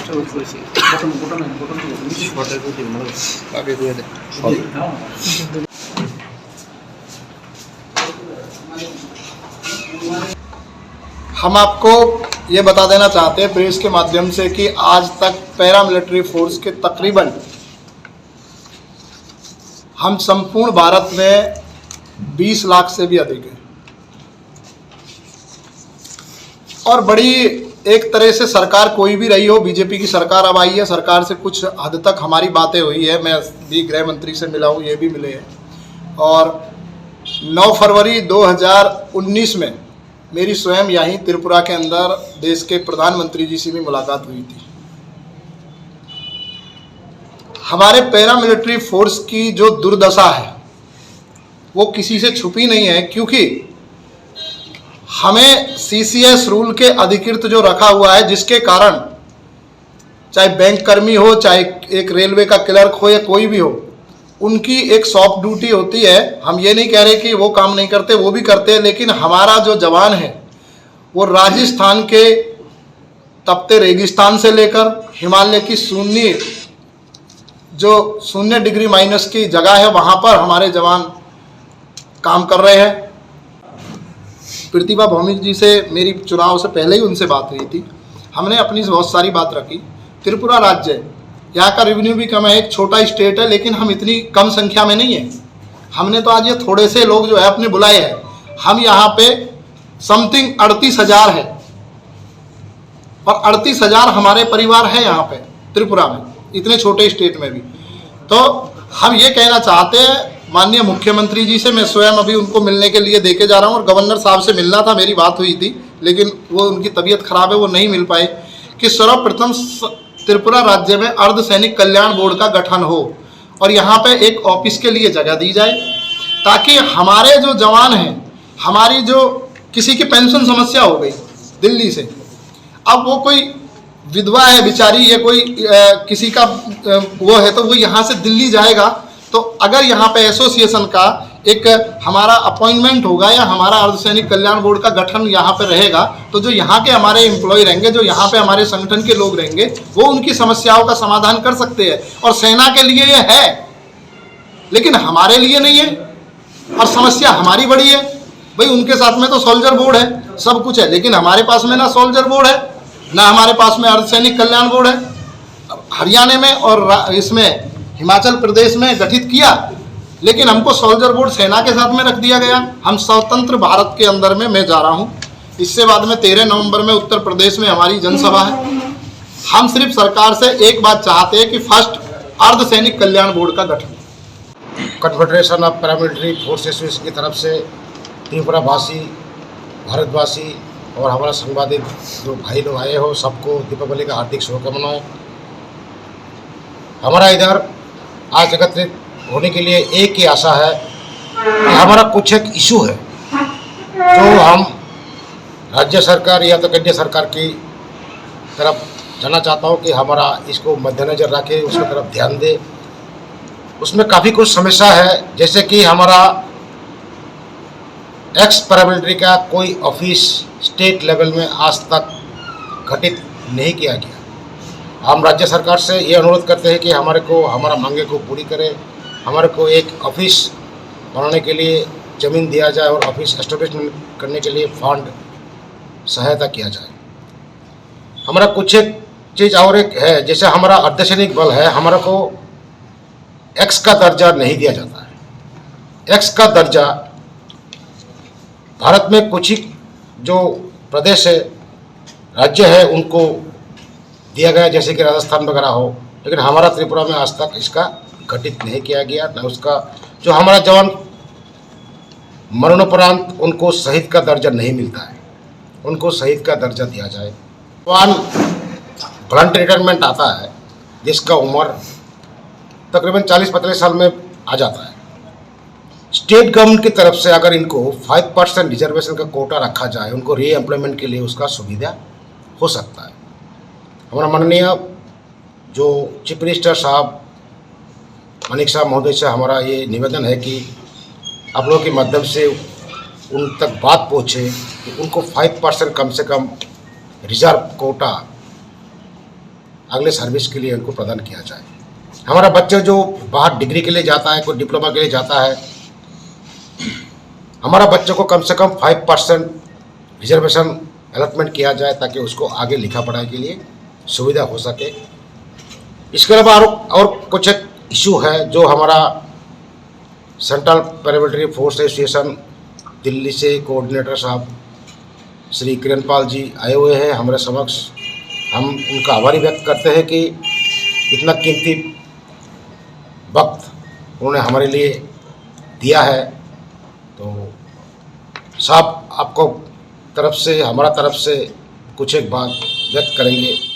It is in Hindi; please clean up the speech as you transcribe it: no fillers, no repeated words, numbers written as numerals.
हम आपको ये बता देना चाहते हैं प्रेस के माध्यम से कि आज तक पैरामिलिट्री फोर्स के तकरीबन हम संपूर्ण भारत में 20 लाख से भी अधिक है। और बड़ी एक तरह से सरकार कोई भी रही हो, बीजेपी की सरकार अब आई है, सरकार से कुछ हद तक हमारी बातें हुई है। मैं भी गृह मंत्री से मिला हूँ, ये भी मिले हैं। और 9 फरवरी 2019 में मेरी स्वयं यहीं त्रिपुरा के अंदर देश के प्रधानमंत्री जी से भी मुलाकात हुई थी। हमारे पैरामिलिट्री फोर्स की जो दुर्दशा है वो किसी से छुपी नहीं है, क्योंकि हमें सीसीएस रूल के अधिकृत जो रखा हुआ है, जिसके कारण चाहे बैंक कर्मी हो, चाहे एक रेलवे का क्लर्क हो या कोई भी हो, उनकी एक सॉफ्ट ड्यूटी होती है। हम ये नहीं कह रहे कि वो काम नहीं करते, वो भी करते हैं, लेकिन हमारा जो जवान है वो राजस्थान के तपते रेगिस्तान से लेकर हिमालय की शून्य डिग्री माइनस की जगह है, वहाँ पर हमारे जवान काम कर रहे हैं। प्रतिभा भौमिक जी से मेरी चुनाव से पहले ही उनसे बात हुई थी। हमने अपनी बहुत सारी बात रखी। त्रिपुरा राज्य, यहाँ का रेवेन्यू भी कम है, एक छोटा स्टेट है, लेकिन हम इतनी कम संख्या में नहीं है। हमने तो आज ये थोड़े से लोग जो है अपने बुलाए हैं। हम यहाँ पे समथिंग 38,000 है, और 38,000 हमारे परिवार है यहाँ पे त्रिपुरा में, इतने छोटे स्टेट में भी। तो हम ये कहना चाहते हैं माननीय मुख्यमंत्री जी से, मैं स्वयं अभी उनको मिलने के लिए देके जा रहा हूँ, और गवर्नर साहब से मिलना था, मेरी बात हुई थी, लेकिन वो उनकी तबीयत खराब है, वो नहीं मिल पाए, कि सर्वप्रथम त्रिपुरा राज्य में अर्धसैनिक कल्याण बोर्ड का गठन हो और यहाँ पे एक ऑफिस के लिए जगह दी जाए, ताकि हमारे जो जवान हैं, हमारी जो किसी की पेंशन समस्या हो गई दिल्ली से, अब वो कोई विधवा है बेचारी, या कोई किसी का वो है, तो वो यहाँ से दिल्ली जाएगा, तो अगर यहाँ पे एसोसिएशन का एक हमारा अपॉइंटमेंट होगा या हमारा अर्धसैनिक कल्याण बोर्ड का गठन यहाँ पे रहेगा, तो जो यहाँ के हमारे एम्प्लॉय रहेंगे, जो यहाँ पे हमारे संगठन के लोग रहेंगे, वो उनकी समस्याओं का समाधान कर सकते हैं। और सेना के लिए ये है, लेकिन हमारे लिए नहीं है, और समस्या हमारी बड़ी है। भाई उनके साथ में तो सोल्जर बोर्ड है, सब कुछ है, लेकिन हमारे पास में ना सोल्जर बोर्ड है, ना हमारे पास में अर्धसैनिक कल्याण बोर्ड है। हरियाणा में और इसमें हिमाचल प्रदेश में गठित किया, लेकिन हमको सोल्जर बोर्ड सेना के साथ में रख दिया गया। हम स्वतंत्र भारत के अंदर में मैं जा रहा हूँ, इससे बाद में 13 नवंबर में उत्तर प्रदेश में हमारी जनसभा है। हम सिर्फ सरकार से एक बात चाहते हैं कि फर्स्ट अर्धसैनिक कल्याण बोर्ड का गठन। कन्फेडरेशन ऑफ पैरामिलिट्री फोर्सेस की तरफ से त्रिपुरा वासी, भारतवासी और हमारा संवादित जो भाई लोग आए हो, सबको दीपावली का हार्दिक शुभकामनाएं। हमारा इधर आज एकत्रित होने के लिए एक ही आशा है कि हमारा कुछ एक इशू है जो हम राज्य सरकार या तो केंद्रीय सरकार की तरफ जाना चाहता हूँ कि हमारा इसको मद्देनजर रखे, उसकी तरफ ध्यान दे। उसमें काफ़ी कुछ समस्या है, जैसे कि हमारा एक्स पैरामिलिट्री का कोई ऑफिस स्टेट लेवल में आज तक गठित नहीं किया गया। हम राज्य सरकार से ये अनुरोध करते हैं कि हमारा मांगे को पूरी करें, हमारे को एक ऑफिस बनाने के लिए ज़मीन दिया जाए और ऑफिस एस्टेब्लिशमेंट करने के लिए फंड सहायता किया जाए। हमारा कुछ एक चीज़ और एक है, जैसे हमारा अर्धसैनिक बल है, हमारे को एक्स का दर्जा नहीं दिया जाता है। एक्स का दर्जा भारत में कुछ ही जो प्रदेश है, राज्य है, उनको दिया गया, जैसे कि राजस्थान वगैरह हो, लेकिन हमारा त्रिपुरा में आज तक इसका गठित नहीं किया गया। न उसका जो हमारा जवान मरणोपरांत उनको शहीद का दर्जा नहीं मिलता है, उनको शहीद का दर्जा दिया जाए। जवान वॉलंटरी रिटायरमेंट आता है जिसका उम्र तकरीबन 40-45 साल में आ जाता है। स्टेट गवर्नमेंट की तरफ से अगर इनको 5% रिजर्वेशन का कोटा रखा जाए, उनको री एम्प्लॉयमेंट के लिए उसका सुविधा हो सकता है। हमारा माननीय जो चीफ मिनिस्टर साहब मानिक साहब महोदय से हमारा ये निवेदन है कि आप लोगों के माध्यम से उन तक बात पहुँचे कि उनको 5% कम से कम रिजर्व कोटा अगले सर्विस के लिए उनको प्रदान किया जाए। हमारा बच्चा जो बाहर डिग्री के लिए जाता है, कोई डिप्लोमा के लिए जाता है, हमारा बच्चों को कम से कम 5% रिजर्वेशन अलॉटमेंट किया जाए ताकि उसको आगे लिखा पढ़ाई के लिए सुविधा हो सके। इसके अलावा और कुछ एक इशू है जो हमारा central paramilitary force association Delhi से कोऑर्डिनेटर साहब श्री किरणपाल जी आए हुए हैं हमारे समक्ष। हम उनका आभारी व्यक्त करते हैं कि इतना कीमती वक्त उन्होंने हमारे लिए दिया है। तो साहब आपको तरफ से, हमारा तरफ से कुछ एक बात व्यक्त करेंगे।